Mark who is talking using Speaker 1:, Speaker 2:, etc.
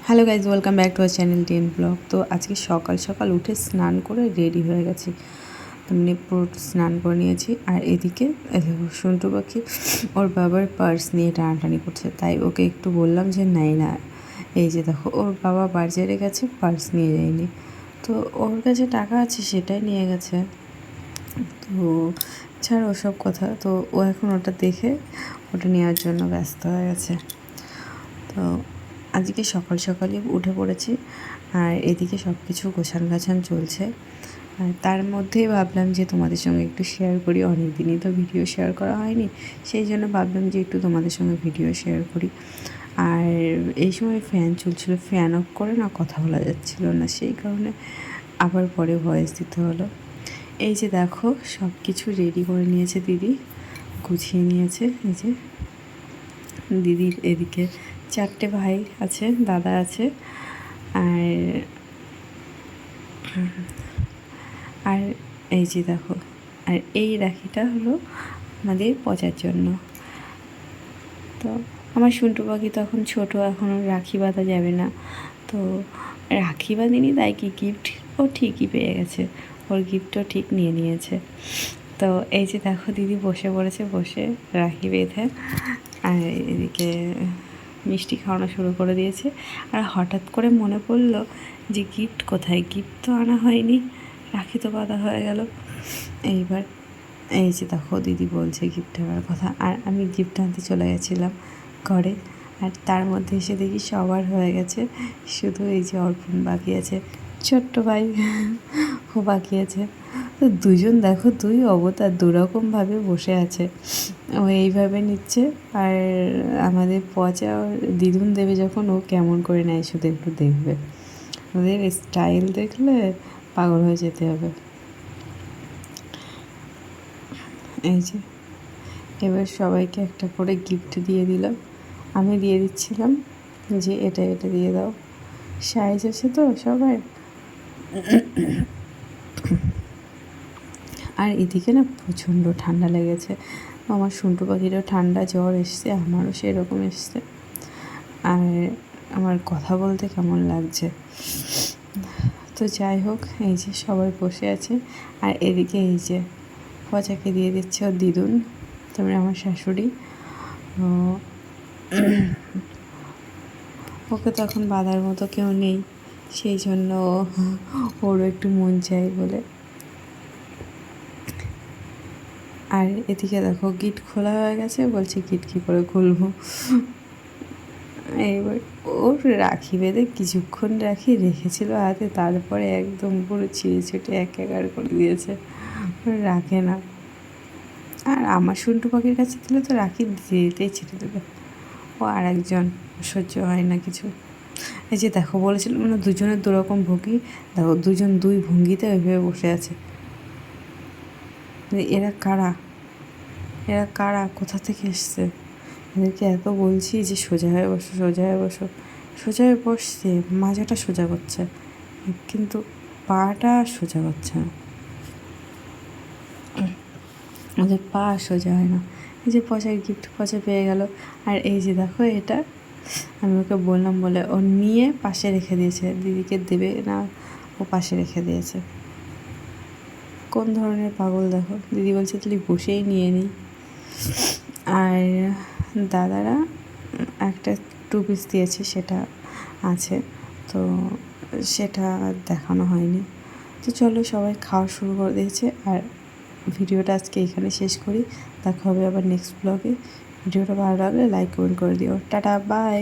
Speaker 1: Hello guys, welcome back to our channel ten blog. তো আজকে সকাল সকাল উঠে স্নান করে রেডি হয়ে গেছি। তেমনি পুরো স্নান করে নিয়েছি। আর এদিকে সন্টু পাখি ওর বাবার পার্স নিয়ে টানাটানি করছে, তাই ওকে একটু বললাম যে নাই না, এই যে দেখো ওর বাবা বাজারে গেছে, পার্স নিয়ে যায়নি। তো ওর কাছে টাকা আছে সেটাই নিয়ে গেছে। তো ছাড় ওসব কথা। তো ও এখন ওটা দেখে ওটা নেওয়ার জন্য ব্যস্ত হয়ে গেছে। তো আজকে সকাল সকালই উঠে পড়েছি, আর এদিকে সব কিছু গোছান গাছান চলছে। আর তার মধ্যেই ভাবলাম যে তোমাদের সঙ্গে একটু শেয়ার করি। অনেক দিনই তো ভিডিও শেয়ার করা হয়নি, সেই জন্য ভাবলাম যে একটু তোমাদের সঙ্গে ভিডিও শেয়ার করি। আর এই সময় ফ্যান চলছিল, ফ্যান অফ করে না কথা বলা যাচ্ছিল না, সেই কারণে আবার পরে ভয়েস দিতে হলো। এই যে দেখো সব কিছু রেডি করে নিয়েছে দিদি, গুছিয়ে নিয়েছে। এই যে দিদির এদিকে 4টে ভাই আছে, দাদা আছে, আর আর এই যে দেখো, আর এই রাখিটা হলো আমাদের পচার জন্য। তো আমার সন্টু পাখি তো এখন ছোটো, এখনও রাখি বাঁধা যাবে না। তো রাখি বাঁধিনি, তাই কি গিফট ও ঠিকই পেয়ে গেছে, ওর গিফটও ঠিক নিয়ে নিয়েছে। তো এই যে দেখো দিদি বসে পড়েছে, বসে রাখি বেঁধে, আর এদিকে মিষ্টি খাওয়ানো শুরু করে দিয়েছে। আর হঠাৎ করে মনে পড়লো যে গিফট কোথায়, গিফট তো আনা হয়নি, রাখি তো বাঁধা হয়ে গেল। এইবার এই যে দেখো দিদি বলছে গিফট আনার কথা, আর আমি গিফট আনতে চলে গেছিলাম ঘরে। আর তার মধ্যে এসে দেখি সবার হয়ে গেছে, শুধু এই যে অর্পণ বাকি আছে, ছোট্ট ভাই ও বাকি আছে। তো দুজন দেখো, দুই অবতার দুরকমভাবে বসে আছে। ও এইভাবে নিচ্ছে, আর আমাদের পচা দিদুন দেবে যখন, ও কেমন করে নেয় শুধু একটু দেখবে। ওদের স্টাইল দেখলে পাগল হয়ে যেতে হবে। এই যে এবার সবাইকে একটা করে গিফট দিয়ে দিলাম। আমি দিয়ে দিচ্ছিলাম যে এটা এটা দিয়ে দাও, সাইজ আছে তো সবাই। আর এদিকে না প্রচণ্ড ঠান্ডা লেগেছে, আমার সন্টু পাখিরও ঠান্ডা জ্বর এসছে, আমারও সেরকম এসছে। আর আমার কথা বলতে কেমন লাগছে। তো যাই হোক, এই যে সবাই বসে আছে, আর এদিকে এই যে পচাকে দিয়ে দিচ্ছে ওর দিদুন, তারপরে আমার শাশুড়ি। ওকে তো এখন বাঁধার মতো কেউ নেই, সেই জন্য ওরও একটু মন চাই বলে। আর এদিকে দেখো গিট খোলা হয়ে গেছে, বলছে গিট কী করে খুলবো। এইবার ওর রাখি বেঁধে কিছুক্ষণ রেখেছিল হাতে, তারপরে একদম পুরো ছিঁড়ে ছুটে একাকার করে দিয়েছে, রাখে না। আর আমার সন্টু পাখির কাছে দিলে তো রাখি দিতেই ছেড়ে দেবে, ও আর একজন সহ্য হয় না কিছু। এই যে দেখো বলেছিলাম মানে দুজনের দুরকম ভঙ্গি, দেখো দুজন দুই ভঙ্গিতে ওইভাবে বসে আছে। এরা কারা, এরা কারা, কোথা থেকে এসছে? এদেরকে এত বলছি যে সোজা হয়ে বসো, সোজা হয়ে বসো, সোজা হয়ে বসছে, মাজাটা সোজা করছে, কিন্তু পাটা সোজা করছে না, ওদের পা সোজা হয় না। এই যে পচার গিফট পচা পেয়ে গেল। আর এই যে দেখো এটা আমি ওকে বললাম বলে ও নিয়ে পাশে রেখে দিয়েছে, দিদিকে দেবে না, ও পাশে রেখে দিয়েছে। কোন ধরনের পাগল দেখো, দিদি বলছে তাহলে বসেই নিয়ে নিই। আর দাদারা একটা 2 পিস দিয়েছে, সেটা আছে, তো সেটা দেখানো হয়নি। তো চলো সবাই খাওয়া শুরু করে দিয়েছে, আর ভিডিওটা আজকে এখানে শেষ করি। দেখা হবে আবার নেক্সট ব্লগে। ভিডিওটা ভালো লাগলে লাইক কমেন্ট করে দিও। Tata, by.